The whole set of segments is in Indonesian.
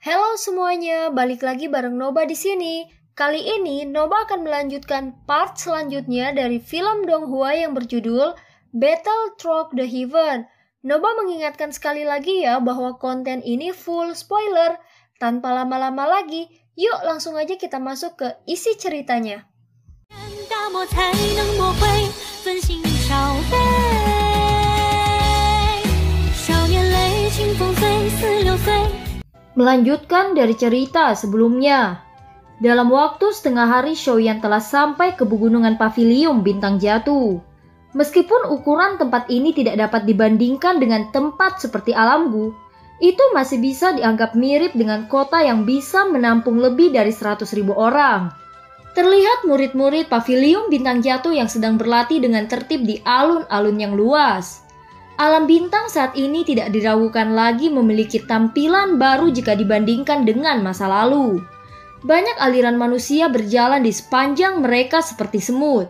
Halo semuanya, balik lagi bareng Noba di sini. Kali ini Noba akan melanjutkan part selanjutnya dari film Donghua yang berjudul Battle Through the Heaven. Noba mengingatkan sekali lagi ya bahwa konten ini full spoiler. Tanpa lama-lama lagi, yuk langsung aja kita masuk ke isi ceritanya. Melanjutkan dari cerita sebelumnya. Dalam waktu setengah hari Shoyan telah sampai ke pegunungan Pavilium Bintang Jatuh. Meskipun ukuran tempat ini tidak dapat dibandingkan dengan tempat seperti Alamgu, itu masih bisa dianggap mirip dengan kota yang bisa menampung lebih dari 100.000 orang. Terlihat murid-murid Pavilium Bintang Jatuh yang sedang berlatih dengan tertib di alun-alun yang luas. Alam bintang saat ini tidak diragukan lagi memiliki tampilan baru jika dibandingkan dengan masa lalu. Banyak aliran manusia berjalan di sepanjang mereka seperti semut,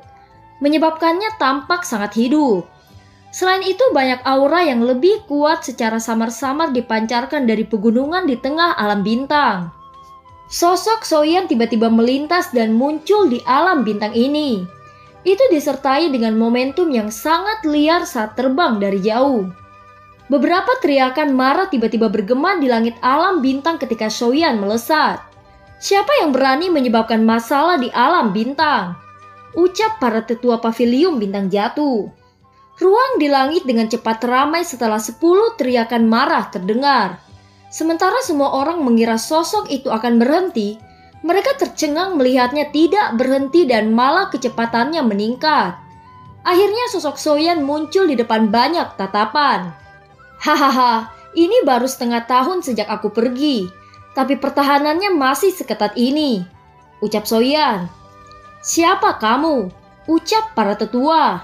menyebabkannya tampak sangat hidup. Selain itu banyak aura yang lebih kuat secara samar-samar dipancarkan dari pegunungan di tengah alam bintang. Sosok Shoyan tiba-tiba melintas dan muncul di alam bintang ini. Itu disertai dengan momentum yang sangat liar saat terbang dari jauh. Beberapa teriakan marah tiba-tiba bergema di langit alam bintang ketika Shoyan melesat. Siapa yang berani menyebabkan masalah di alam bintang? Ucap para tetua Pavilium Bintang Jatuh. Ruang di langit dengan cepat ramai setelah 10 teriakan marah terdengar. Sementara semua orang mengira sosok itu akan berhenti, mereka tercengang melihatnya tidak berhenti dan malah kecepatannya meningkat. Akhirnya sosok Shoyan muncul di depan banyak tatapan. Hahaha, ini baru setengah tahun sejak aku pergi, tapi pertahanannya masih seketat ini, ucap Shoyan. Siapa kamu? Ucap para tetua.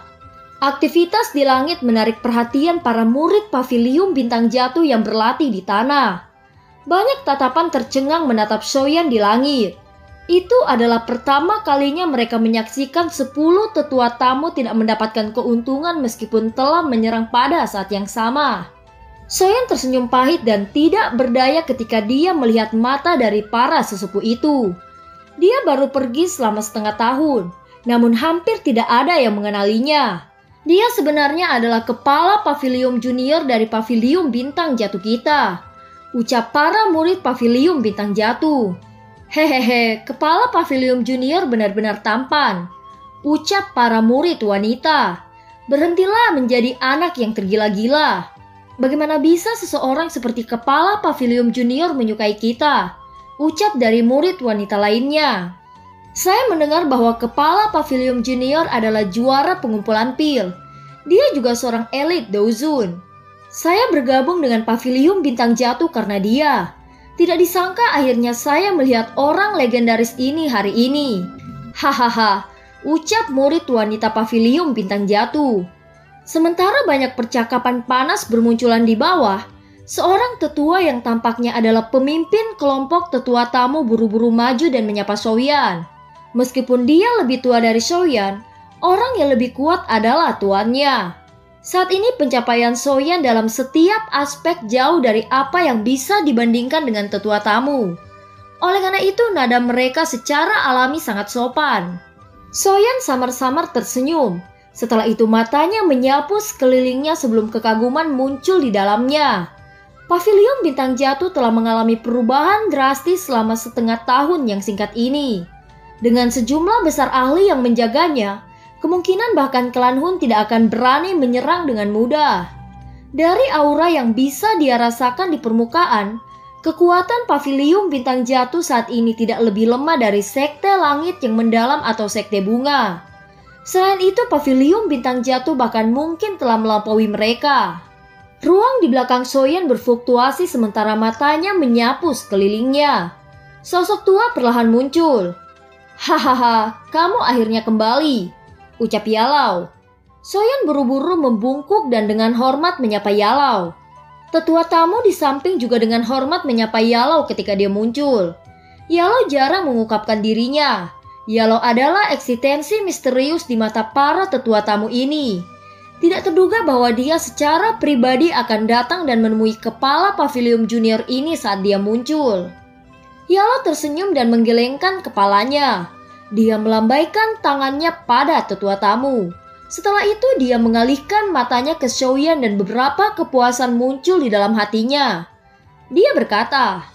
Aktivitas di langit menarik perhatian para murid Pavilium Bintang Jatuh yang berlatih di tanah. Banyak tatapan tercengang menatap Shoyan di langit. Itu adalah pertama kalinya mereka menyaksikan 10 tetua tamu tidak mendapatkan keuntungan meskipun telah menyerang pada saat yang sama. Shoyan tersenyum pahit dan tidak berdaya ketika dia melihat mata dari para sesepuh itu. Dia baru pergi selama setengah tahun, namun hampir tidak ada yang mengenalinya. Dia sebenarnya adalah kepala Pavilium Junior dari Pavilium Bintang Jatuh kita. Ucap para murid Pavilium Bintang Jatuh. Hehehe, kepala Pavilium Junior benar-benar tampan. Ucap para murid wanita. Berhentilah menjadi anak yang tergila-gila. Bagaimana bisa seseorang seperti kepala Pavilium Junior menyukai kita? Ucap dari murid wanita lainnya. Saya mendengar bahwa kepala Pavilium Junior adalah juara pengumpulan pil. Dia juga seorang elit Douzun. Saya bergabung dengan Pavilium Bintang Jatuh karena dia. Tidak disangka akhirnya saya melihat orang legendaris ini hari ini. Hahaha, ucap murid wanita Pavilium Bintang Jatuh. Sementara banyak percakapan panas bermunculan di bawah, seorang tetua yang tampaknya adalah pemimpin kelompok tetua tamu buru-buru maju dan menyapa Shoyan. Meskipun dia lebih tua dari Shoyan, orang yang lebih kuat adalah tuannya. Saat ini pencapaian Shoyan dalam setiap aspek jauh dari apa yang bisa dibandingkan dengan tetua tamu. Oleh karena itu nada mereka secara alami sangat sopan. Shoyan samar-samar tersenyum. Setelah itu matanya menyapu sekelilingnya sebelum kekaguman muncul di dalamnya. Pavilium Bintang Jatuh telah mengalami perubahan drastis selama setengah tahun yang singkat ini. Dengan sejumlah besar ahli yang menjaganya, kemungkinan bahkan klan Hun tidak akan berani menyerang dengan mudah. Dari aura yang bisa dia rasakan di permukaan, kekuatan Pavilium Bintang Jatuh saat ini tidak lebih lemah dari sekte langit yang mendalam atau sekte bunga. Selain itu, Pavilium Bintang Jatuh bahkan mungkin telah melampaui mereka. Ruang di belakang Shoyan berfluktuasi sementara matanya menyapu sekelilingnya. Sosok tua perlahan muncul. Hahaha, kamu akhirnya kembali, ucap Yalau. Shoyan buru-buru membungkuk dan dengan hormat menyapa Yalau. Tetua tamu di samping juga dengan hormat menyapa Yalau ketika dia muncul. Yalau jarang mengungkapkan dirinya. Yalau adalah eksistensi misterius di mata para tetua tamu ini. Tidak terduga bahwa dia secara pribadi akan datang dan menemui kepala Pavilion Junior ini saat dia muncul. Yalo tersenyum dan menggelengkan kepalanya. Dia melambaikan tangannya pada tetua tamu. Setelah itu dia mengalihkan matanya ke Xiaoyan dan beberapa kepuasan muncul di dalam hatinya. Dia berkata,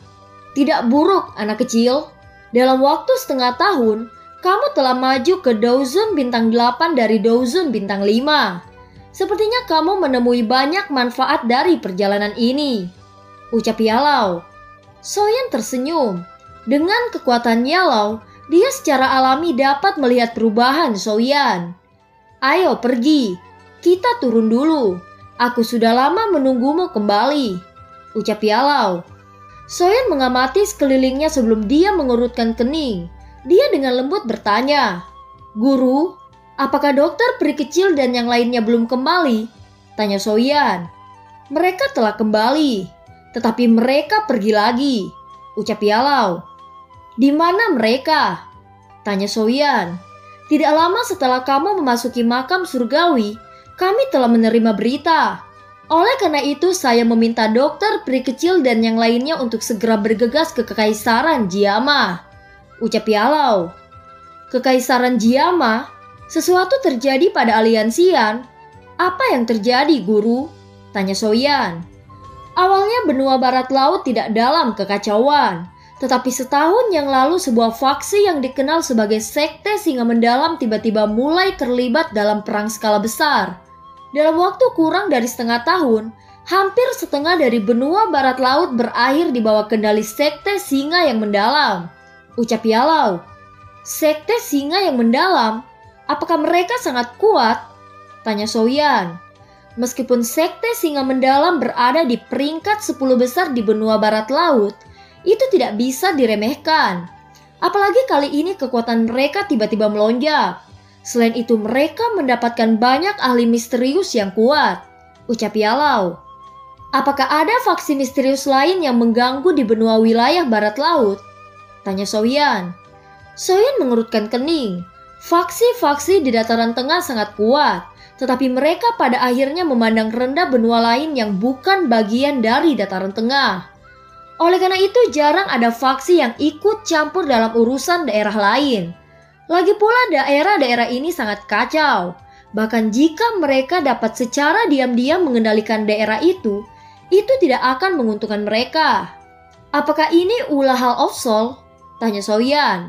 "Tidak buruk, anak kecil. Dalam waktu setengah tahun, kamu telah maju ke Douzun bintang 8 dari Douzun bintang 5. Sepertinya kamu menemui banyak manfaat dari perjalanan ini," ucap Yalo. Xiaoyan tersenyum. Dengan kekuatan Yalo, dia secara alami dapat melihat perubahan Xiaoyan. "Ayo pergi, kita turun dulu. Aku sudah lama menunggumu kembali," ucap Yalo. Xiaoyan mengamati sekelilingnya sebelum dia mengerutkan kening. Dia dengan lembut bertanya, "Guru, apakah dokter peri kecil dan yang lainnya belum kembali?" tanya Xiaoyan. "Mereka telah kembali, tetapi mereka pergi lagi," ucap Yalo. "Di mana mereka?" tanya Xiaoyan. "Tidak lama setelah kamu memasuki makam surgawi, kami telah menerima berita. Oleh karena itu saya meminta dokter peri kecil dan yang lainnya untuk segera bergegas ke Kekaisaran Jiama," ucap Yalo. "Kekaisaran Jiama? Sesuatu terjadi pada aliansian? Apa yang terjadi, Guru?" tanya Xiaoyan. Awalnya benua barat laut tidak dalam kekacauan. Tetapi setahun yang lalu sebuah faksi yang dikenal sebagai Sekte Singa Mendalam tiba-tiba mulai terlibat dalam perang skala besar. Dalam waktu kurang dari setengah tahun, hampir setengah dari benua barat laut berakhir di bawah kendali Sekte Singa yang Mendalam, ucap Yalo. "Sekte Singa yang Mendalam? Apakah mereka sangat kuat?" tanya Xiaoyan. Meskipun Sekte Singa Mendalam berada di peringkat 10 besar di benua barat laut, itu tidak bisa diremehkan. Apalagi kali ini kekuatan mereka tiba-tiba melonjak. Selain itu mereka mendapatkan banyak ahli misterius yang kuat, ucap Yalo. "Apakah ada faksi misterius lain yang mengganggu di benua wilayah barat laut?" tanya Xiaoyan. Xiaoyan mengerutkan kening. Faksi-faksi di dataran tengah sangat kuat, tetapi mereka pada akhirnya memandang rendah benua lain yang bukan bagian dari dataran tengah. Oleh karena itu jarang ada faksi yang ikut campur dalam urusan daerah lain. Lagi pula daerah-daerah ini sangat kacau. Bahkan jika mereka dapat secara diam-diam mengendalikan daerah itu tidak akan menguntungkan mereka. "Apakah ini ulah Hall of Soul?" tanya Xiaoyan.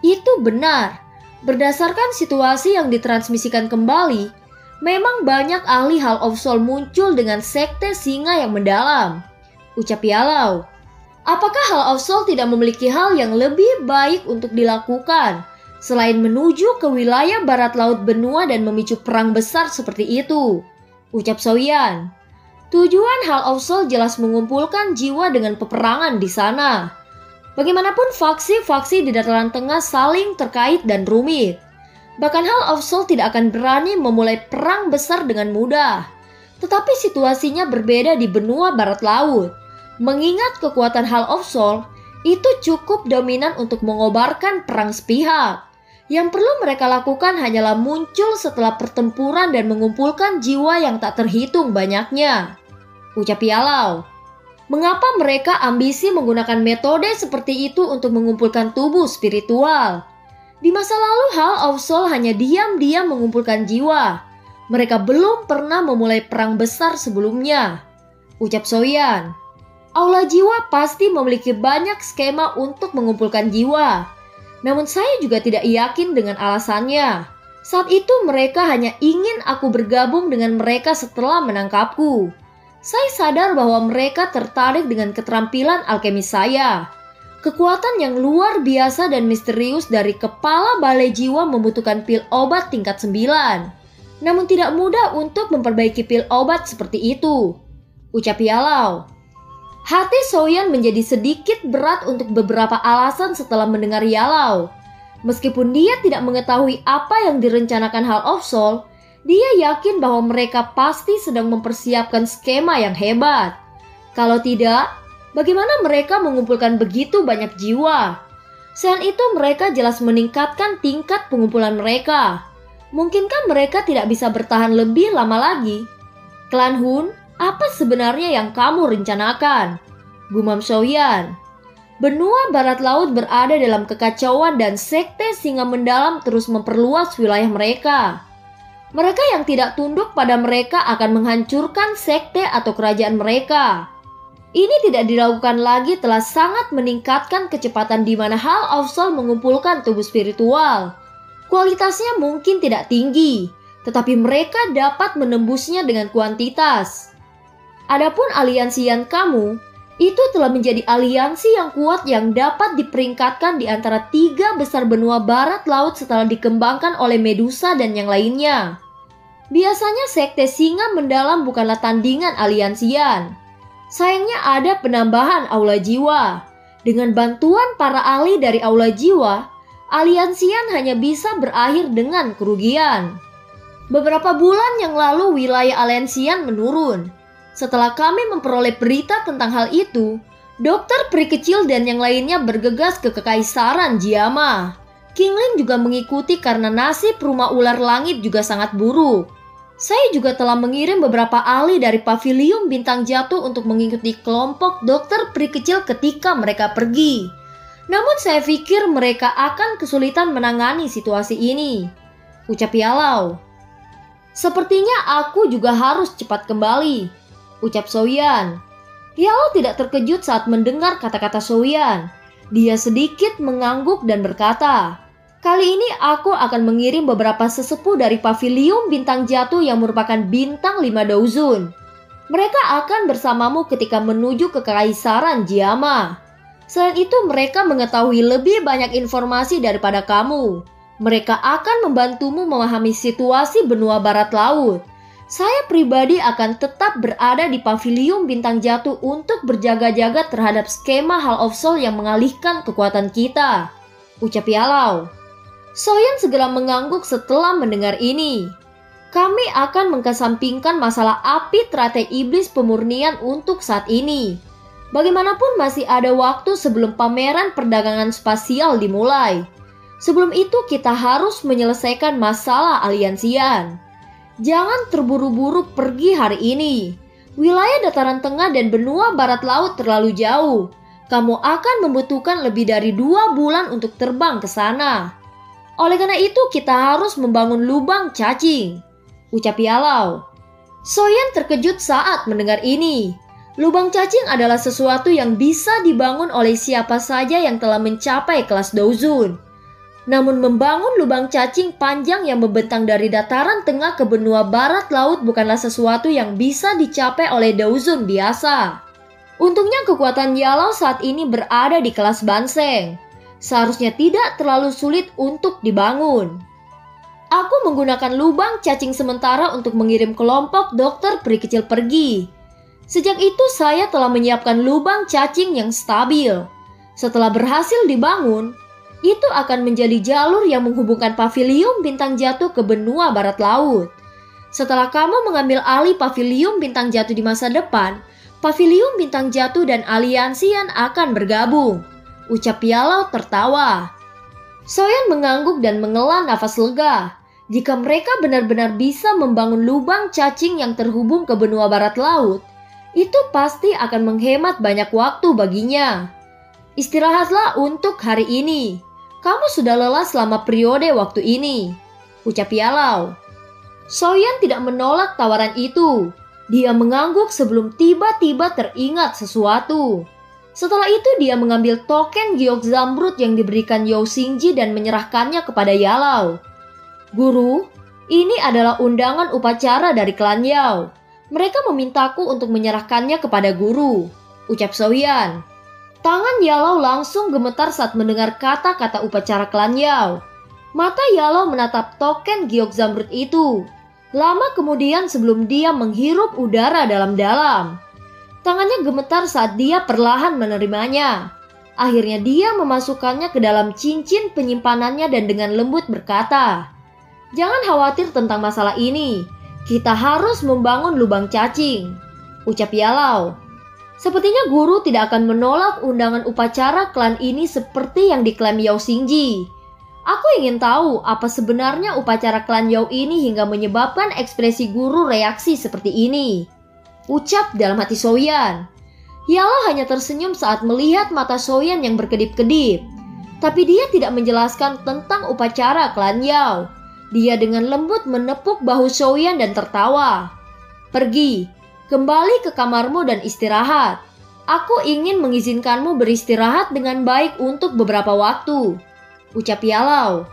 "Itu benar. Berdasarkan situasi yang ditransmisikan kembali, memang banyak ahli Hall of Soul muncul dengan Sekte Singa yang Mendalam," ucap Yalo. "Apakah Hall of Soul tidak memiliki hal yang lebih baik untuk dilakukan selain menuju ke wilayah barat laut benua dan memicu perang besar seperti itu?" ucap Xiaoyan. Tujuan Hall of Soul jelas mengumpulkan jiwa dengan peperangan di sana. Bagaimanapun faksi-faksi di dataran tengah saling terkait dan rumit. Bahkan Hall of Soul tidak akan berani memulai perang besar dengan mudah. Tetapi situasinya berbeda di benua barat laut. Mengingat kekuatan Hall of Soul itu cukup dominan untuk mengobarkan perang sepihak. Yang perlu mereka lakukan hanyalah muncul setelah pertempuran dan mengumpulkan jiwa yang tak terhitung banyaknya, ucap Yalo. Mengapa mereka ambisi menggunakan metode seperti itu untuk mengumpulkan tubuh spiritual? Di masa lalu Hall of Soul hanya diam-diam mengumpulkan jiwa. Mereka belum pernah memulai perang besar sebelumnya, ucap Xiaoyan. Aula jiwa pasti memiliki banyak skema untuk mengumpulkan jiwa. Namun saya juga tidak yakin dengan alasannya. Saat itu mereka hanya ingin aku bergabung dengan mereka setelah menangkapku. Saya sadar bahwa mereka tertarik dengan keterampilan alkemis saya. Kekuatan yang luar biasa dan misterius dari kepala balai jiwa membutuhkan pil obat tingkat 9. Namun tidak mudah untuk memperbaiki pil obat seperti itu, ucap Yalo. Hati Xiaoyan menjadi sedikit berat untuk beberapa alasan setelah mendengar Yalo. Meskipun dia tidak mengetahui apa yang direncanakan Hall of Soul, dia yakin bahwa mereka pasti sedang mempersiapkan skema yang hebat. Kalau tidak, bagaimana mereka mengumpulkan begitu banyak jiwa? Selain itu mereka jelas meningkatkan tingkat pengumpulan mereka. Mungkinkah mereka tidak bisa bertahan lebih lama lagi? Klan Hun, apa sebenarnya yang kamu rencanakan? Gumam Xiaoyan. Benua barat laut berada dalam kekacauan dan sekte singa mendalam terus memperluas wilayah mereka. Mereka yang tidak tunduk pada mereka akan menghancurkan sekte atau kerajaan mereka. Ini tidak dilakukan lagi telah sangat meningkatkan kecepatan di mana Hall of Soul mengumpulkan tubuh spiritual. Kualitasnya mungkin tidak tinggi, tetapi mereka dapat menembusnya dengan kuantitas. Adapun aliansi yang kamu, itu telah menjadi aliansi yang kuat yang dapat diperingkatkan di antara 3 besar benua barat laut setelah dikembangkan oleh Medusa dan yang lainnya. Biasanya sekte singa mendalam bukanlah tandingan aliansian. Sayangnya ada penambahan aula jiwa. Dengan bantuan para ahli dari aula jiwa, aliansian hanya bisa berakhir dengan kerugian. Beberapa bulan yang lalu wilayah aliansian menurun. Setelah kami memperoleh berita tentang hal itu, dokter peri kecil dan yang lainnya bergegas ke Kekaisaran Jiama. Qingling juga mengikuti karena nasib rumah ular langit juga sangat buruk. Saya juga telah mengirim beberapa ahli dari Paviliun Bintang Jatuh untuk mengikuti kelompok dokter peri kecil ketika mereka pergi. Namun saya pikir mereka akan kesulitan menangani situasi ini, ucap Yalau. Sepertinya aku juga harus cepat kembali, ucap Xiaoyan. Yalau tidak terkejut saat mendengar kata-kata Xiaoyan. Dia sedikit mengangguk dan berkata, kali ini aku akan mengirim beberapa sesepuh dari Paviliun Bintang Jatuh yang merupakan bintang 5 Daozun. Mereka akan bersamamu ketika menuju ke Kekaisaran Jiama. Selain itu mereka mengetahui lebih banyak informasi daripada kamu. Mereka akan membantumu memahami situasi benua barat laut. Saya pribadi akan tetap berada di Paviliun Bintang Jatuh untuk berjaga-jaga terhadap skema Hall of Soul yang mengalihkan kekuatan kita, ucap Yalau. Xiaoyan segera mengangguk setelah mendengar ini. Kami akan mengesampingkan masalah api teratai iblis pemurnian untuk saat ini. Bagaimanapun masih ada waktu sebelum pameran perdagangan spasial dimulai. Sebelum itu kita harus menyelesaikan masalah aliansian. Jangan terburu-buru pergi hari ini. Wilayah dataran tengah dan benua barat laut terlalu jauh. Kamu akan membutuhkan lebih dari 2 bulan untuk terbang ke sana. Oleh karena itu kita harus membangun lubang cacing, ucap Yalau. Xiaoyan terkejut saat mendengar ini. Lubang cacing adalah sesuatu yang bisa dibangun oleh siapa saja yang telah mencapai kelas Daozun. Namun membangun lubang cacing panjang yang membentang dari dataran tengah ke benua barat laut bukanlah sesuatu yang bisa dicapai oleh Daozun biasa. Untungnya kekuatan Yalau saat ini berada di kelas Banseng. Seharusnya tidak terlalu sulit untuk dibangun. Aku menggunakan lubang cacing sementara untuk mengirim kelompok dokter peri kecil pergi. Sejak itu saya telah menyiapkan lubang cacing yang stabil. Setelah berhasil dibangun, itu akan menjadi jalur yang menghubungkan Paviliun Bintang Jatuh ke benua barat laut. Setelah kamu mengambil alih Paviliun Bintang Jatuh di masa depan, Paviliun Bintang Jatuh dan aliansian akan bergabung, ucap Yalau tertawa. Xiaoyan mengangguk dan menghela nafas lega. Jika mereka benar-benar bisa membangun lubang cacing yang terhubung ke benua barat laut, itu pasti akan menghemat banyak waktu baginya. Istirahatlah untuk hari ini. Kamu sudah lelah selama periode waktu ini, ucap Yalau. Xiaoyan tidak menolak tawaran itu. Dia mengangguk sebelum tiba-tiba teringat sesuatu. Setelah itu dia mengambil token giok zamrud yang diberikan Yao Xingji dan menyerahkannya kepada Yalau. Guru, ini adalah undangan upacara dari klan Yao. Mereka memintaku untuk menyerahkannya kepada guru, ucap Xiaoyan. Tangan Yalau langsung gemetar saat mendengar kata-kata upacara klan Yao. Mata Yalau menatap token giok zamrud itu. Lama kemudian sebelum dia menghirup udara dalam-dalam. Tangannya gemetar saat dia perlahan menerimanya. Akhirnya dia memasukkannya ke dalam cincin penyimpanannya dan dengan lembut berkata, "Jangan khawatir tentang masalah ini. Kita harus membangun lubang cacing," ucap Yalau. Sepertinya guru tidak akan menolak undangan upacara klan ini seperti yang diklaim Yao Xingji. Aku ingin tahu apa sebenarnya upacara klan Yao ini hingga menyebabkan ekspresi guru reaksi seperti ini. Ucap dalam hati Soyan. Yala hanya tersenyum saat melihat mata Soyan yang berkedip-kedip. Tapi dia tidak menjelaskan tentang upacara klan Yao. Dia dengan lembut menepuk bahu Soyan dan tertawa. Pergi, kembali ke kamarmu dan istirahat. Aku ingin mengizinkanmu beristirahat dengan baik untuk beberapa waktu, ucap Yalau.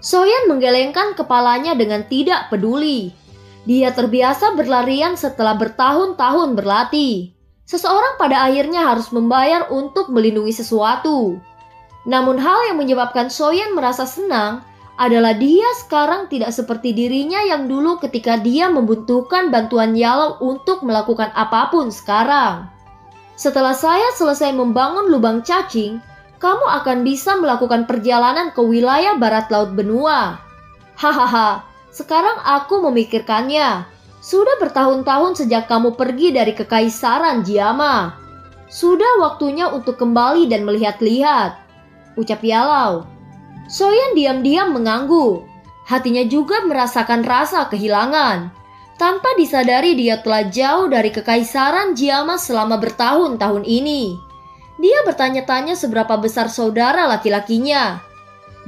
Soyan menggelengkan kepalanya dengan tidak peduli. Dia terbiasa berlarian setelah bertahun-tahun berlatih. Seseorang pada akhirnya harus membayar untuk melindungi sesuatu. Namun hal yang menyebabkan Soyan merasa senang adalah dia sekarang tidak seperti dirinya yang dulu ketika dia membutuhkan bantuan Yalau untuk melakukan apapun sekarang. Setelah saya selesai membangun lubang cacing, kamu akan bisa melakukan perjalanan ke wilayah barat laut benua. Hahaha, sekarang aku memikirkannya. Sudah bertahun-tahun sejak kamu pergi dari Kekaisaran Jiama. Sudah waktunya untuk kembali dan melihat-lihat, ucap Yalau. Soyan diam-diam mengangguk. Hatinya juga merasakan rasa kehilangan. Tanpa disadari dia telah jauh dari Kekaisaran Jiama selama bertahun-tahun ini. Dia bertanya-tanya seberapa besar saudara laki-lakinya.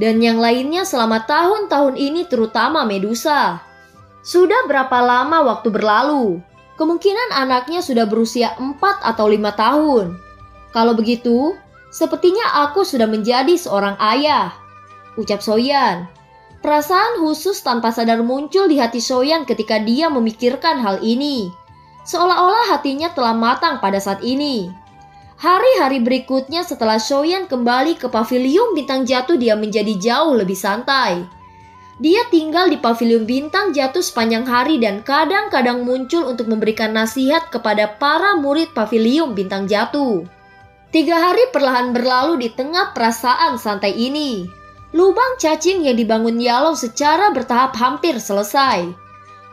Dan yang lainnya selama tahun-tahun ini terutama Medusa. Sudah berapa lama waktu berlalu? Kemungkinan anaknya sudah berusia 4 atau 5 tahun. Kalau begitu, sepertinya aku sudah menjadi seorang ayah, ucap Soyan. Perasaan khusus tanpa sadar muncul di hati Soyan ketika dia memikirkan hal ini. Seolah-olah hatinya telah matang pada saat ini. Hari-hari berikutnya setelah Soyan kembali ke pavilion bintang jatuh, dia menjadi jauh lebih santai. Dia tinggal di pavilion bintang jatuh sepanjang hari dan kadang-kadang muncul untuk memberikan nasihat kepada para murid pavilion bintang jatuh. 3 hari perlahan berlalu di tengah perasaan santai ini. Lubang cacing yang dibangun Yalau secara bertahap hampir selesai.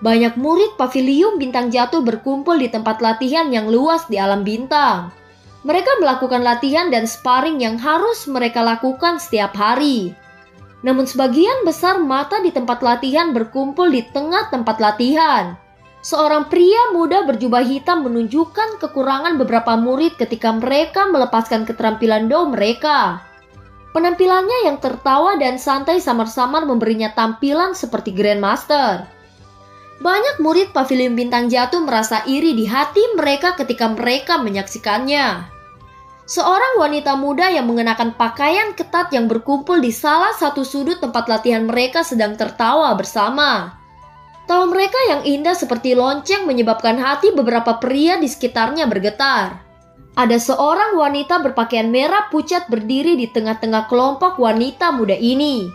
Banyak murid pavilion bintang jatuh berkumpul di tempat latihan yang luas di alam bintang. Mereka melakukan latihan dan sparring yang harus mereka lakukan setiap hari. Namun sebagian besar mata di tempat latihan berkumpul di tengah tempat latihan. Seorang pria muda berjubah hitam menunjukkan kekurangan beberapa murid ketika mereka melepaskan keterampilan do mereka. Penampilannya yang tertawa dan santai samar-samar memberinya tampilan seperti Grandmaster. Banyak murid pavilion bintang jatuh merasa iri di hati mereka ketika mereka menyaksikannya. Seorang wanita muda yang mengenakan pakaian ketat yang berkumpul di salah satu sudut tempat latihan mereka sedang tertawa bersama. Tawa mereka yang indah seperti lonceng menyebabkan hati beberapa pria di sekitarnya bergetar. Ada seorang wanita berpakaian merah pucat berdiri di tengah-tengah kelompok wanita muda ini.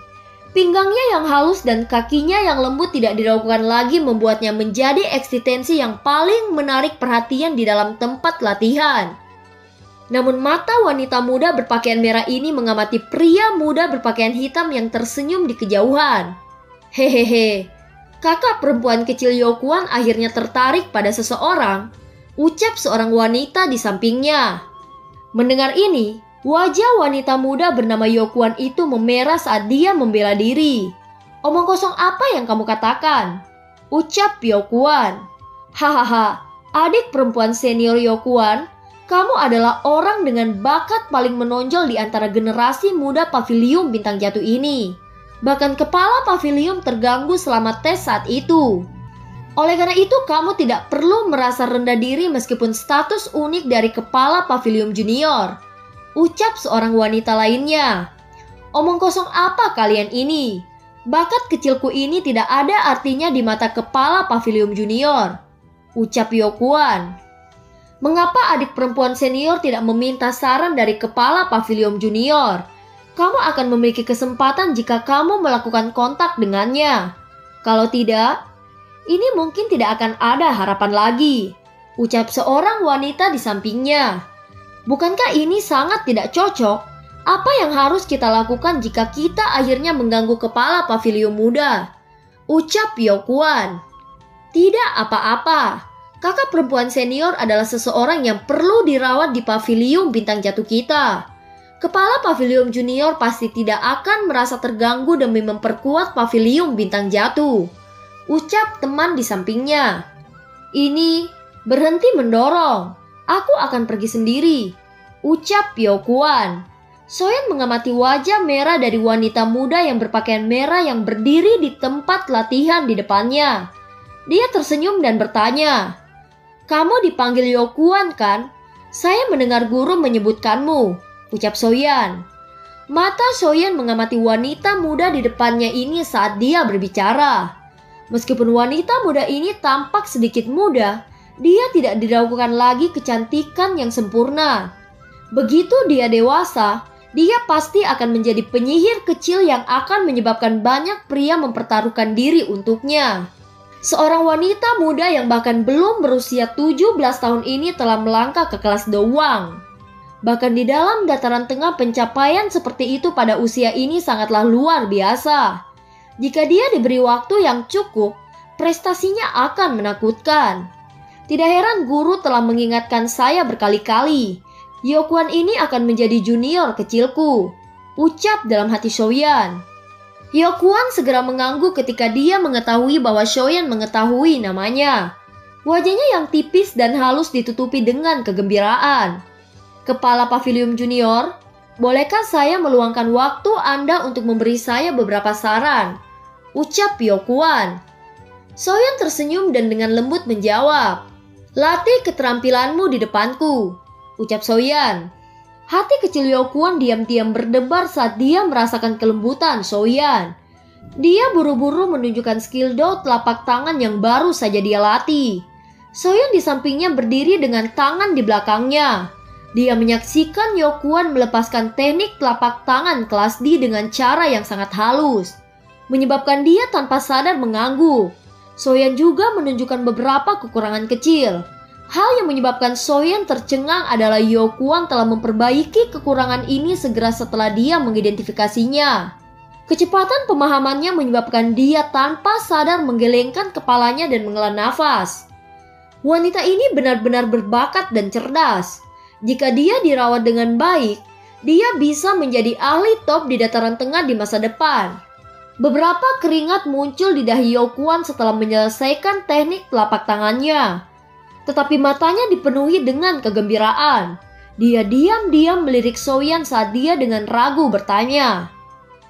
Pinggangnya yang halus dan kakinya yang lembut tidak diragukan lagi membuatnya menjadi eksistensi yang paling menarik perhatian di dalam tempat latihan. Namun mata wanita muda berpakaian merah ini mengamati pria muda berpakaian hitam yang tersenyum di kejauhan. Hehehe, kakak perempuan kecil Yokuan akhirnya tertarik pada seseorang, ucap seorang wanita di sampingnya. Mendengar ini, wajah wanita muda bernama Yokuan itu memerah saat dia membela diri. Omong kosong apa yang kamu katakan? Ucap Yokuan. Hahaha, adik perempuan senior Yokuan, kamu adalah orang dengan bakat paling menonjol di antara generasi muda pavilion bintang jatuh ini. Bahkan kepala pavilion terganggu selama tes saat itu. Oleh karena itu kamu tidak perlu merasa rendah diri meskipun status unik dari kepala pavilion junior, ucap seorang wanita lainnya. Omong kosong apa kalian ini? Bakat kecilku ini tidak ada artinya di mata kepala pavilion junior, ucap Yokuan. Mengapa adik perempuan senior tidak meminta saran dari kepala pavilion junior? Kamu akan memiliki kesempatan jika kamu melakukan kontak dengannya. Kalau tidak, ini mungkin tidak akan ada harapan lagi, ucap seorang wanita di sampingnya. Bukankah ini sangat tidak cocok? Apa yang harus kita lakukan jika kita akhirnya mengganggu kepala pavilion muda? Ucap Yokuan. Tidak apa-apa. Kakak perempuan senior adalah seseorang yang perlu dirawat di pavilion bintang jatuh kita. Kepala Pavilion Junior pasti tidak akan merasa terganggu demi memperkuat Pavilion Bintang Jatuh, ucap teman di sampingnya. Ini, berhenti mendorong. Aku akan pergi sendiri, ucap Hyokwon. Soyeon mengamati wajah merah dari wanita muda yang berpakaian merah yang berdiri di tempat latihan di depannya. Dia tersenyum dan bertanya, "Kamu dipanggil Hyokwon kan? Saya mendengar guru menyebutkanmu," ucap Soyeon. Mata Soyeon mengamati wanita muda di depannya ini saat dia berbicara. Meskipun wanita muda ini tampak sedikit muda, dia tidak diragukan lagi kecantikan yang sempurna. Begitu dia dewasa, dia pasti akan menjadi penyihir kecil yang akan menyebabkan banyak pria mempertaruhkan diri untuknya. Seorang wanita muda yang bahkan belum berusia 17 tahun ini telah melangkah ke kelas Dohwang. Bahkan di dalam dataran tengah pencapaian seperti itu pada usia ini sangatlah luar biasa. Jika dia diberi waktu yang cukup, prestasinya akan menakutkan. Tidak heran guru telah mengingatkan saya berkali-kali, Hyokwon ini akan menjadi junior kecilku, ucap dalam hati Soyeon. Hyokwon segera mengangguk ketika dia mengetahui bahwa Soyeon mengetahui namanya. Wajahnya yang tipis dan halus ditutupi dengan kegembiraan. "Kepala Pavilion Junior, bolehkah saya meluangkan waktu Anda untuk memberi saya beberapa saran?" ucap Hyokwon. Soyeon tersenyum dan dengan lembut menjawab, "Latih keterampilanmu di depanku," ucap Soyeon. Hati kecil Hyokwon diam-diam berdebar saat dia merasakan kelembutan Soyeon. Dia buru-buru menunjukkan skill do telapak tangan yang baru saja dia latih. Soyeon di sampingnya berdiri dengan tangan di belakangnya. Dia menyaksikan Hyokwon melepaskan teknik telapak tangan kelas D dengan cara yang sangat halus, menyebabkan dia tanpa sadar mengangguk. Soyeon juga menunjukkan beberapa kekurangan kecil. Hal yang menyebabkan Soyeon tercengang adalah Hyokwon telah memperbaiki kekurangan ini segera setelah dia mengidentifikasinya. Kecepatan pemahamannya menyebabkan dia tanpa sadar menggelengkan kepalanya dan menghela nafas. Wanita ini benar-benar berbakat dan cerdas. Jika dia dirawat dengan baik, dia bisa menjadi ahli top di dataran tengah di masa depan. Beberapa keringat muncul di dahi Hyokwon setelah menyelesaikan teknik telapak tangannya. Tetapi matanya dipenuhi dengan kegembiraan. Dia diam-diam melirik Soyeon saat dia dengan ragu bertanya,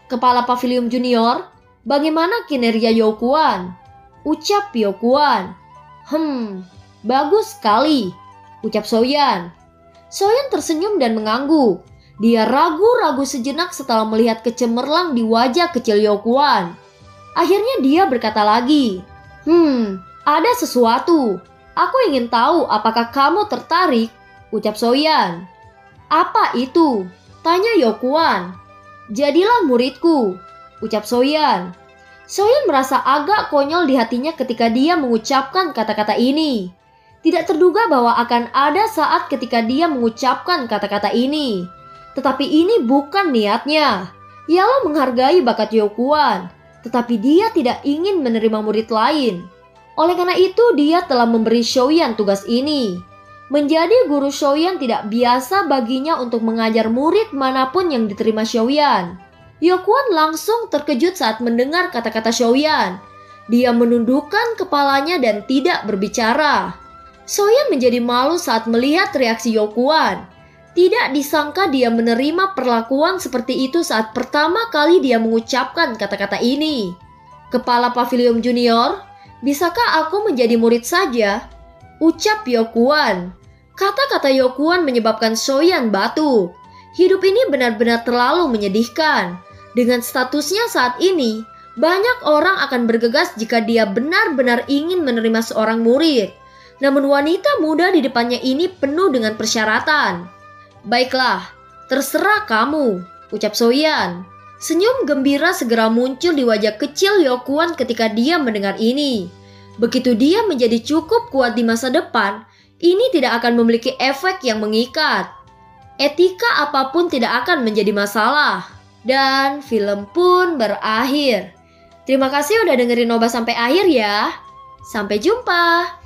"Kepala Pavilion Junior, bagaimana kinerja Hyokwon?" ucap Hyokwon. Bagus sekali," ucap Soyeon. Soyeon tersenyum dan mengangguk. Dia ragu-ragu sejenak setelah melihat kecemerlang di wajah kecil Hyokwon. Akhirnya dia berkata lagi, "Ada sesuatu. Aku ingin tahu apakah kamu tertarik," ucap Soyeon. "Apa itu?" tanya Hyokwon. "Jadilah muridku," ucap Soyeon. Soyeon merasa agak konyol di hatinya ketika dia mengucapkan kata-kata ini. Tidak terduga bahwa akan ada saat ketika dia mengucapkan kata-kata ini. Tetapi ini bukan niatnya. Ialah menghargai bakat Hyokwon, tetapi dia tidak ingin menerima murid lain. Oleh karena itu, dia telah memberi Soyeon tugas ini. Menjadi guru Soyeon tidak biasa baginya untuk mengajar murid manapun yang diterima Soyeon. Hyokwon langsung terkejut saat mendengar kata-kata Soyeon. Dia menundukkan kepalanya dan tidak berbicara. Soyeon menjadi malu saat melihat reaksi Hyokwon. Tidak disangka dia menerima perlakuan seperti itu saat pertama kali dia mengucapkan kata-kata ini. "Kepala Pavilion Junior, bisakah aku menjadi murid saja?" ucap Hyokwon. Kata-kata Hyokwon menyebabkan Soyeon batuk. Hidup ini benar-benar terlalu menyedihkan. Dengan statusnya saat ini, banyak orang akan bergegas jika dia benar-benar ingin menerima seorang murid. Namun wanita muda di depannya ini penuh dengan persyaratan. "Baiklah, terserah kamu," ucap Soyeon. Senyum gembira segera muncul di wajah kecil Hyokwon ketika dia mendengar ini. Begitu dia menjadi cukup kuat di masa depan, ini tidak akan memiliki efek yang mengikat. Etika apapun tidak akan menjadi masalah. Dan film pun berakhir. Terima kasih udah dengerin Nobas sampai akhir ya. Sampai jumpa.